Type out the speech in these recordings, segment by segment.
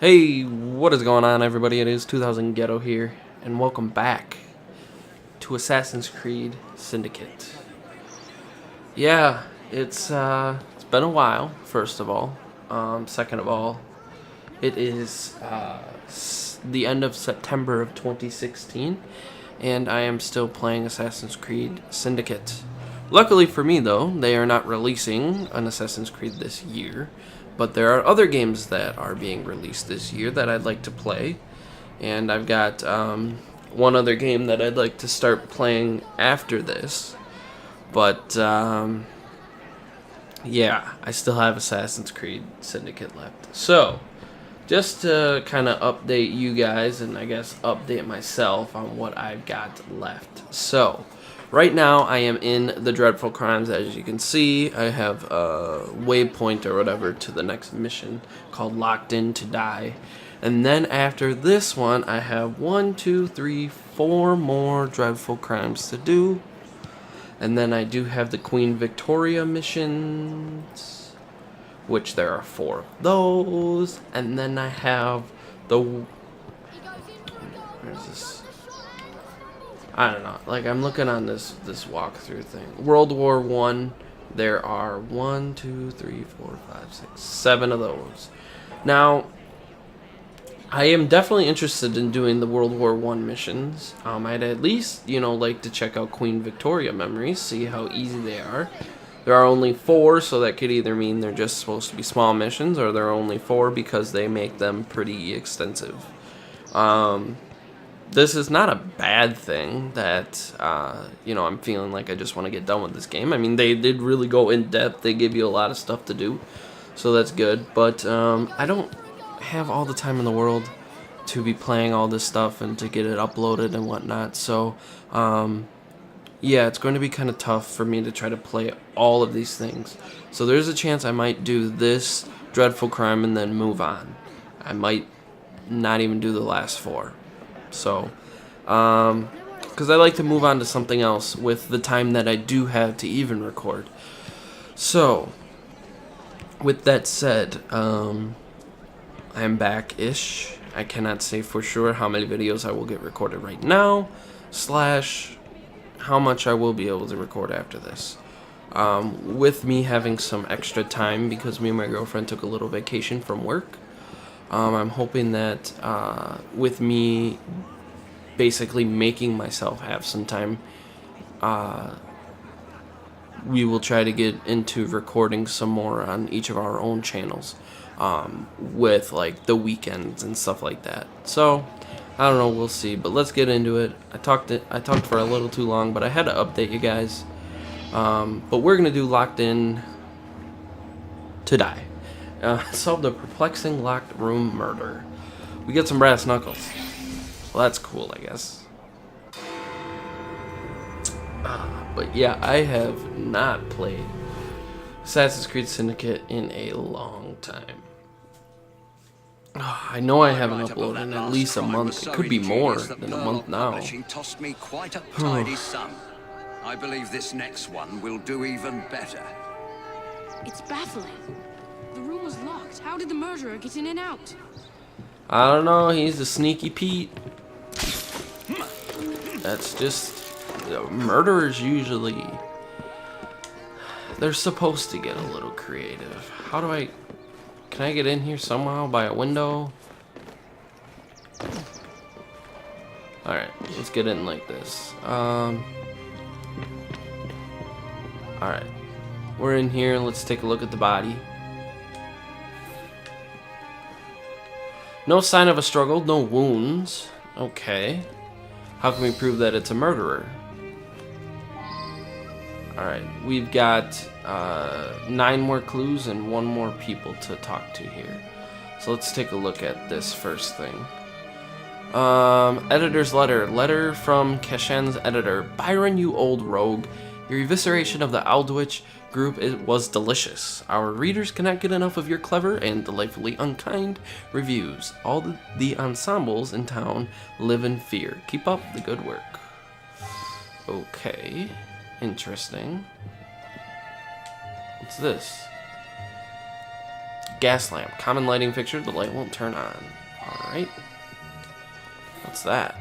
Hey, what is going on, everybody? It is 2000 Ghetto here, and welcome back to Assassin's Creed Syndicate. Yeah, it's been a while. First of all, second of all, it is the end of September of 2016, and I am still playing Assassin's Creed Syndicate. Luckily for me, though, they are not releasing an Assassin's Creed this year. But there are other games that are being released this year that I'd like to play. And I've got one other game that I'd like to start playing after this. But, yeah, I still have Assassin's Creed Syndicate left. So, just to kind of update you guys and I guess update myself on what I've got left. So, right now I am in the Dreadful Crimes. As you can see, I have a waypoint or whatever to the next mission called Locked In to Die. And then after this one, I have 4 more Dreadful Crimes to do. And then I do have the Queen Victoria missions, which there are 4 of those. And then I have the... Where's this? I don't know. Like, I'm looking on this walkthrough thing. World War One. There are 1, 2, 3, 4, 5, 6, 7 of those. Now, I am definitely interested in doing the World War One missions. I'd at least, like to check out Queen Victoria memories, see how easy they are. There are only 4, so that could either mean they're just supposed to be small missions, or there are only 4 because they make them pretty extensive. This is not a bad thing that, I'm feeling like I just want to get done with this game. I mean, they did really go in depth. They give you a lot of stuff to do, so that's good. But I don't have all the time in the world to be playing all this stuff and to get it uploaded and whatnot. So, yeah, it's going to be kind of tough for me to try to play all of these things. So there's a chance I might do this Dreadful Crime and then move on. I might not even do the last 4. So, because I like to move on to something else with the time that I do have to even record. So, with that said, I'm back-ish. I cannot say for sure how many videos I will get recorded right now, / how much I will be able to record after this. With me having some extra time because me and my girlfriend took a little vacation from work. I'm hoping that with me basically making myself have some time, we will try to get into recording some more on each of our own channels with like the weekends and stuff like that. So I don't know, we'll see, but let's get into it. I talked for a little too long, but I had to update you guys. But we're gonna do Locked In to Die. Solve the perplexing locked room murder. We get some brass knuckles. Well, that's cool, I guess. But yeah, I have not played Assassin's Creed Syndicate in a long time. I know I haven't uploaded in at least a month. It could be more than a month now. Tossed me quite a tidy sum. I believe this next one will do even better. It's baffling. The room was locked. How did the murderer get in and out? I don't know. He's a sneaky Pete. That's just... murderers usually... they're supposed to get a little creative. How do I... can I get in here somehow by a window? Alright, let's get in like this. Alright. We're in here. Let's take a look at the body. No sign of a struggle, no wounds. Okay. How can we prove that it's a murderer? Alright, we've got 9 more clues and 1 more people to talk to here. So let's take a look at this first thing. Editor's letter. Letter from Kashan's editor. Byron, you old rogue. Your evisceration of the Aldwych group was delicious. Our readers cannot get enough of your clever and delightfully unkind reviews. All the ensembles in town live in fear. Keep up the good work. Okay. Interesting. What's this? gas lamp. Common lighting fixture. The light won't turn on. Alright. What's that?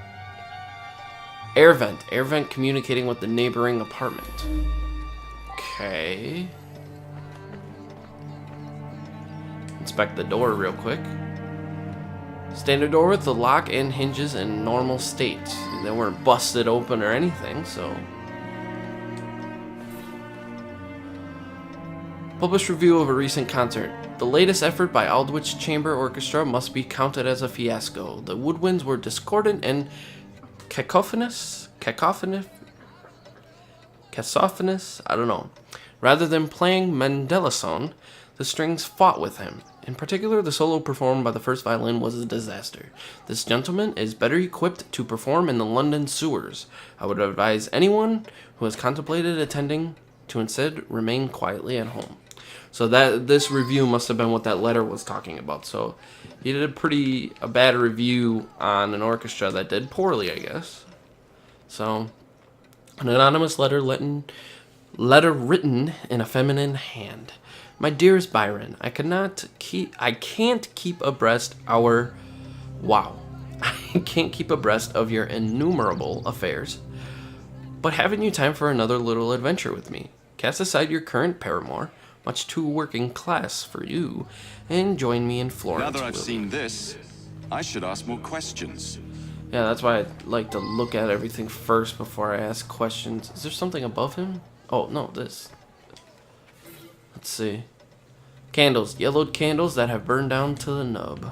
Air vent. Air vent communicating with the neighboring apartment. Okay. Inspect the door real quick. Standard door with the lock and hinges in normal state. They weren't busted open or anything, so... Published review of a recent concert. The latest effort by Aldwych Chamber Orchestra must be counted as a fiasco. The woodwinds were discordant and cacophonous? Cacophonous? I don't know. Rather than playing Mendelssohn, the strings fought with him. In particular, the solo performed by the first violin was a disaster. This gentleman is better equipped to perform in the London sewers. I would advise anyone who has contemplated attending to instead remain quietly at home. So this review must have been what that letter was talking about. So he did a bad review on an orchestra that did poorly, I guess. So an anonymous letter written in a feminine hand. My dearest Byron, I can't keep abreast I can't keep abreast of your innumerable affairs. But haven't you time for another little adventure with me? Cast aside your current paramour, much too working class for you, and join me in Florence. Now that I've seen this, I should ask more questions. Yeah, that's why I like to look at everything first before I ask questions. Is there something above him? Oh, no, this. Let's see. Candles. Yellowed candles that have burned down to the nub.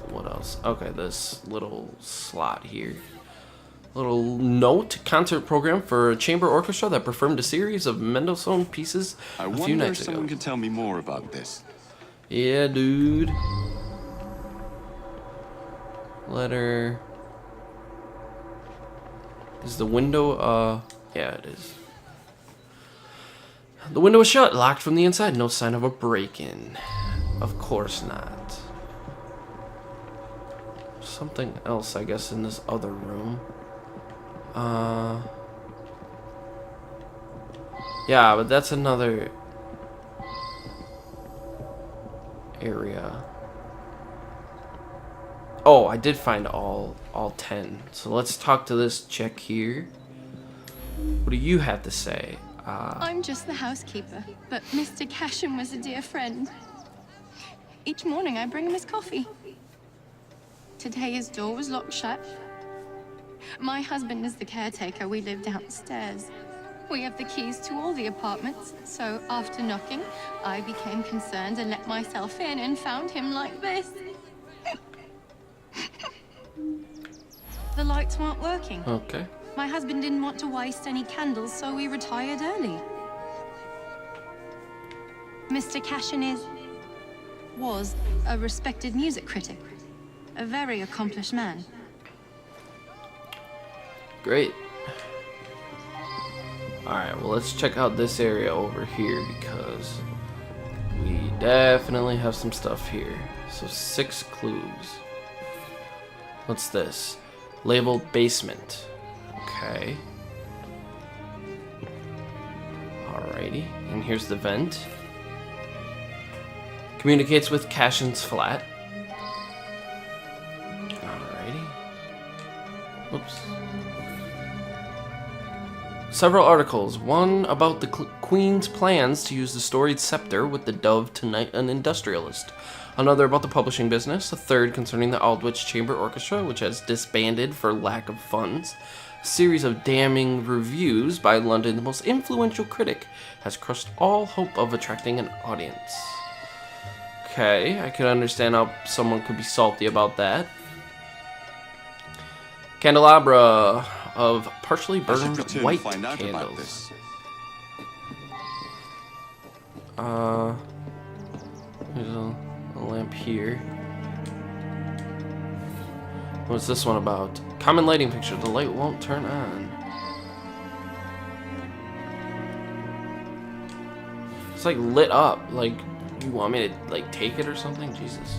What else? Okay, this little slot here. Little note. Concert program for a chamber orchestra that performed a series of Mendelssohn pieces a few nights ago. Someone could tell me more about this. Yeah, dude. Letter. Is the window, yeah, it is. The window is shut, locked from the inside. No sign of a break-in. Of course not. Something else, I guess, in this other room. Yeah, but that's another area. Oh, I did find all 10. So let's talk to this chick here. What do you have to say? I'm just the housekeeper, but Mr. Casham was a dear friend. Each morning I bring him his coffee. Today his door was locked shut. My husband is the caretaker. We live downstairs. We have the keys to all the apartments, so after knocking, I became concerned and let myself in and found him like this. The lights weren't working. Okay. My husband didn't want to waste any candles, so we retired early. Mr. Cashin was a respected music critic, a very accomplished man. Great. Alright, well, let's check out this area over here because we definitely have some stuff here. So 6 clues. What's this? Labeled basement. Okay. Alrighty. And here's the vent. Communicates with Cashin's flat. Alrighty. Oops. Several articles. One about the Queen's plans to use the storied scepter with the dove to knight an industrialist. Another about the publishing business. A third concerning the Aldwych Chamber Orchestra, which has disbanded for lack of funds. A series of damning reviews by London's most influential critic has crushed all hope of attracting an audience. Okay, I can understand how someone could be salty about that. Candelabra of partially burned white candles. There's a lamp here. What's this one about? Common lighting fixture. The light won't turn on. It's like lit up. Like, you want me to like take it or something? Jesus.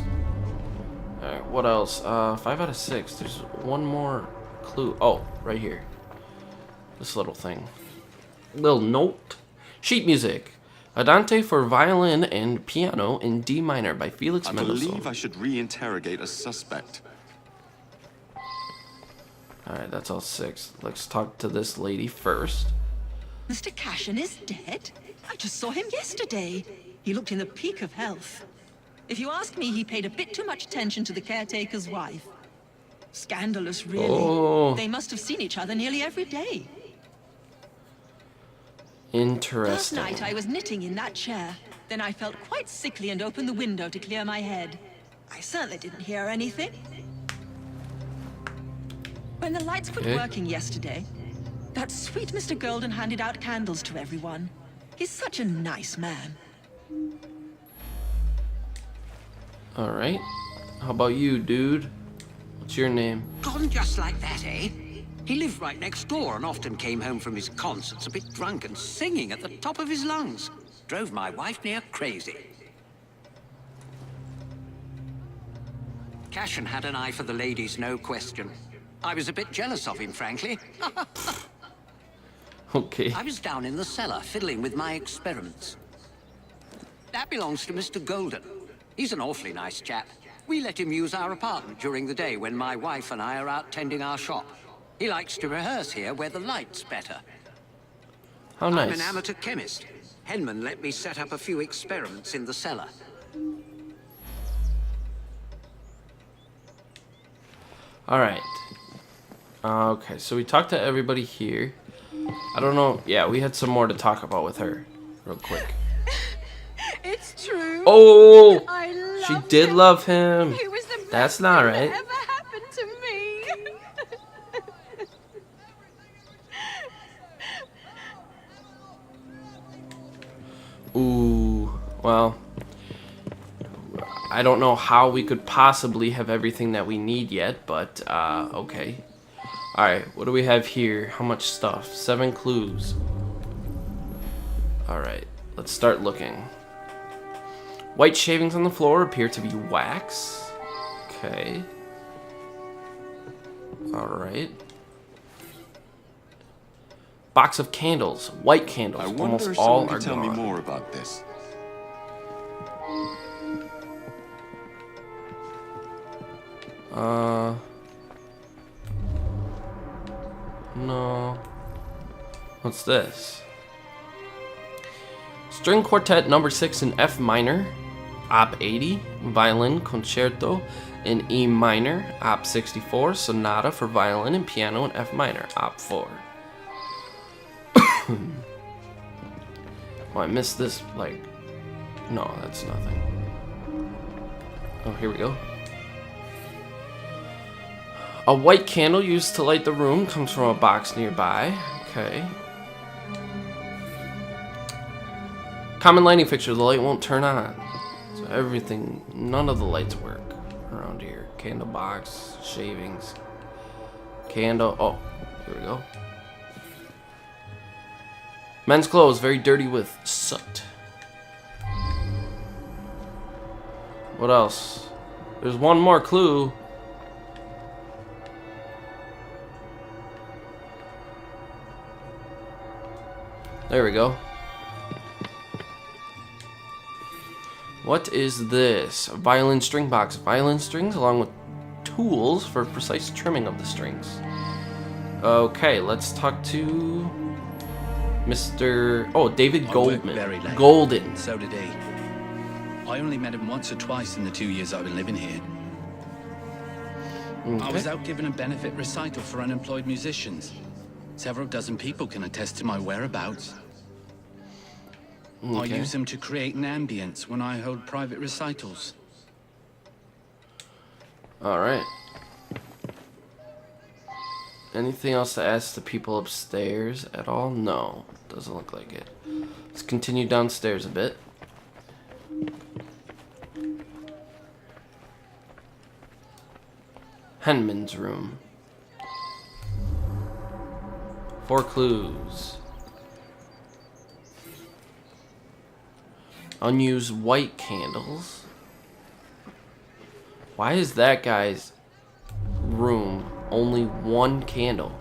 Alright, what else? 5 out of 6. There's one more clue. Oh, right here. This little thing. Little note. Sheet music. Andante for violin and piano in D minor by Felix I Mendelssohn. believe I should re-interrogate a suspect. Alright, that's all 6. Let's talk to this lady first. Mr. Cashin is dead? I just saw him yesterday. He looked in the peak of health. If you ask me, he paid a bit too much attention to the caretaker's wife. Scandalous, really. Oh. They must have seen each other nearly every day. Interesting. Last night I was knitting in that chair. Then I felt quite sickly and opened the window to clear my head. I certainly didn't hear anything. When the lights quit working yesterday, that sweet Mr. Golden handed out candles to everyone. He's such a nice man. Alright. How about you, dude? What's your name? Gone just like that, eh? He lived right next door and often came home from his concerts a bit drunk and singing at the top of his lungs. Drove my wife near crazy. Cashin had an eye for the ladies, no question. I was a bit jealous of him, frankly. Okay. I was down in the cellar, fiddling with my experiments. That belongs to Mr. Golden. He's an awfully nice chap. We let him use our apartment during the day when my wife and I are out tending our shop. He likes to rehearse here where the light's better. How nice. I'm an amateur chemist. Henman let me set up a few experiments in the cellar. Alright. Okay, so we talked to everybody here. I don't know. Yeah, we had some more to talk about with her. Real quick. It's true. Oh! I She loved did him. love him. He was the best That's not thing right. that ever happened to me. Ooh. Well. I don't know how we could possibly have everything that we need yet, but, okay. Alright, what do we have here? How much stuff? 7 clues. Alright, let's start looking. White shavings on the floor appear to be wax. Okay. Alright. Box of candles. White candles. I wonder Almost if all someone are can tell me gone. more about this. No. What's this? String Quartet number 6 in F minor, Op 80, Violin Concerto in E minor, Op 64, Sonata for violin and piano in F minor, Op 4. Oh, I missed this, like... No, that's nothing. Oh, here we go. A white candle used to light the room comes from a box nearby. Okay. Common lighting fixture, the light won't turn on. So everything, none of the lights work around here. Candle box, shavings, candle. Oh, here we go. Men's clothes, very dirty with soot. What else? There's one more clue. There we go. What is this? A violin string box. Violin strings along with tools for precise trimming of the strings. Okay, let's talk to Mr. Oh, David I worked Goldman. very late. Golden. So did he. I only met him once or twice in the 2 years I've been living here. I was Okay. out giving a benefit recital for unemployed musicians. Several dozen people can attest to my whereabouts. I Okay. use them to create an ambience when I hold private recitals. All right. Anything else to ask the people upstairs at all? No, doesn't look like it. Let's continue downstairs a bit. Henman's room. 4 clues. Unused white candles. Why is that guy's room only 1 candle?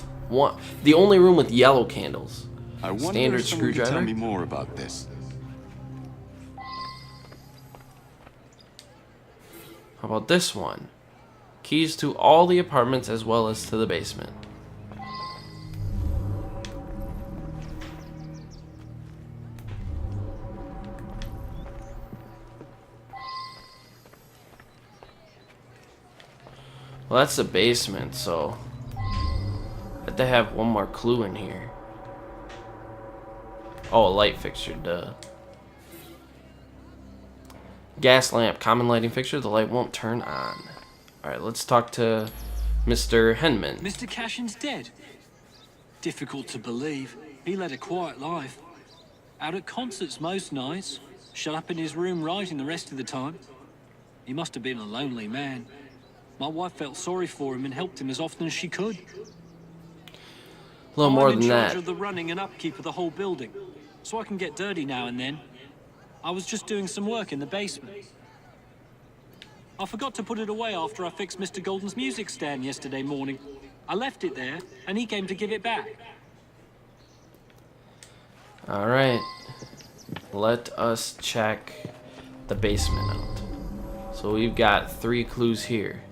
The only room with yellow candles. I wonder Standard if someone can tell screwdriver. me more about this. How about this one? Keys to all the apartments as well as to the basement. Well, that's the basement, so I have to have one more clue in here. Oh, a light fixture, duh. Gas lamp, common lighting fixture, the light won't turn on. Alright, let's talk to Mr. Henman. Mr. Cashin's dead. Difficult to believe. He led a quiet life. Out at concerts most nights, shut up in his room writing the rest of the time. He must have been a lonely man. My wife felt sorry for him and helped him as often as she could. A little more I'm than in charge that. of the running and upkeep of the whole building, so I can get dirty now and then. I was just doing some work in the basement. I forgot to put it away after I fixed Mr. Golden's music stand yesterday morning. I left it there, and he came to give it back. Alright. Let us check the basement out. So we've got 3 clues here.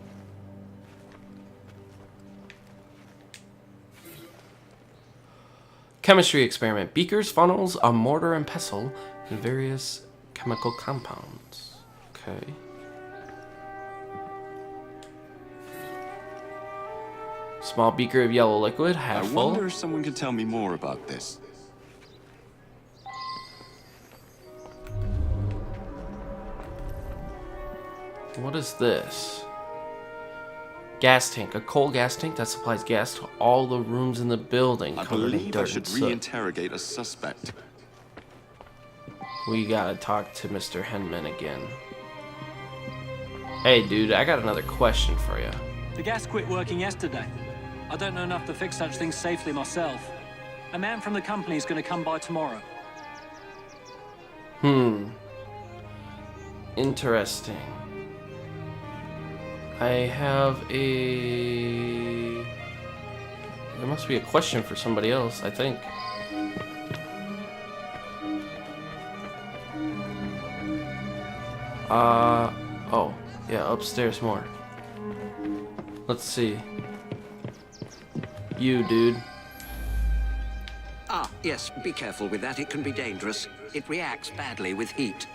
Chemistry experiment. Beakers, funnels, a mortar and pestle, and various chemical compounds. Okay. Small beaker of yellow liquid, half I full. wonder if someone could tell me more about this. What is this? Gas tank. A coal gas tank that supplies gas to all the rooms in the building. I covered in believe I dirt should and soot. re-interrogate a suspect. We gotta talk to Mr. Henman again. Hey, dude, I got another question for you. The gas quit working yesterday. I don't know enough to fix such things safely myself. A man from the company is going to come by tomorrow. Interesting. I have a... There must be a question for somebody else, I think. Oh, yeah, upstairs more. Let's see. You, dude. Ah, yes, be careful with that. It can be dangerous. It reacts badly with heat.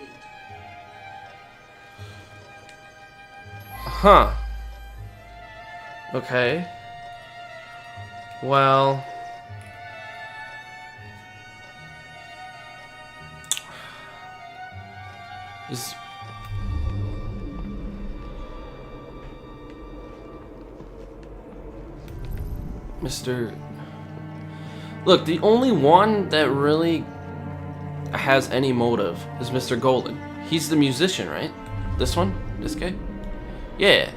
Huh. Okay. Well... Is... Mr... Look, the only one that really has any motive is Mr. Golden. He's the musician, right? This one? This guy? Yeah.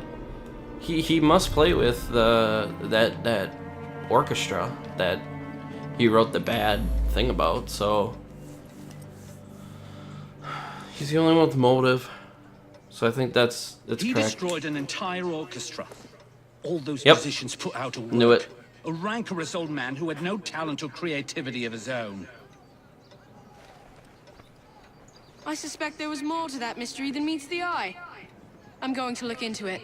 He must play with that orchestra that he wrote the bad thing about, so he's the only one with motive. So I think that's He correct. destroyed an entire orchestra. All those Yep. musicians put out of work. Knew it. A rancorous old man who had no talent or creativity of his own. I suspect there was more to that mystery than meets the eye. I'm going to look into it.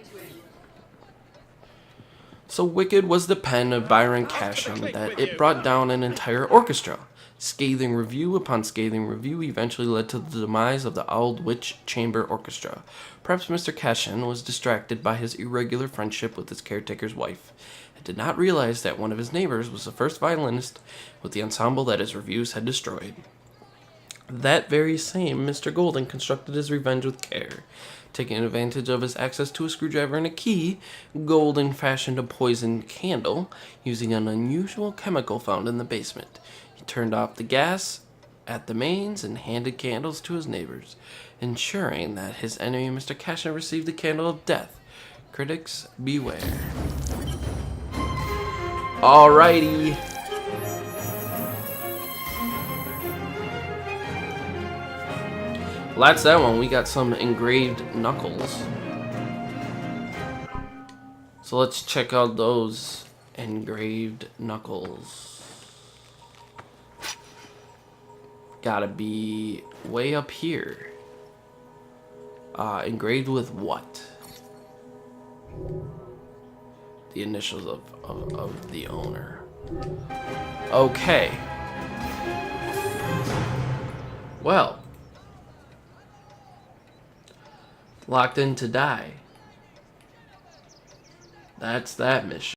So wicked was the pen of Byron Cashin that it brought down an entire orchestra. Scathing review upon scathing review eventually led to the demise of the Old Witch Chamber Orchestra. Perhaps Mr. Cashin was distracted by his irregular friendship with his caretaker's wife, and did not realize that one of his neighbors was the first violinist with the ensemble that his reviews had destroyed. That very same Mr. Golden constructed his revenge with care. Taking advantage of his access to a screwdriver and a key, Golden fashioned a poisoned candle using an unusual chemical found in the basement. He turned off the gas at the mains and handed candles to his neighbors, ensuring that his enemy Mr. Cashin received the candle of death. Critics, beware. Alrighty. Well, that's that one. We got some engraved knuckles. So let's check out those engraved knuckles. Gotta be way up here. Engraved with what? The initials of the owner. Okay. Well. Locked in to die. That's that mission.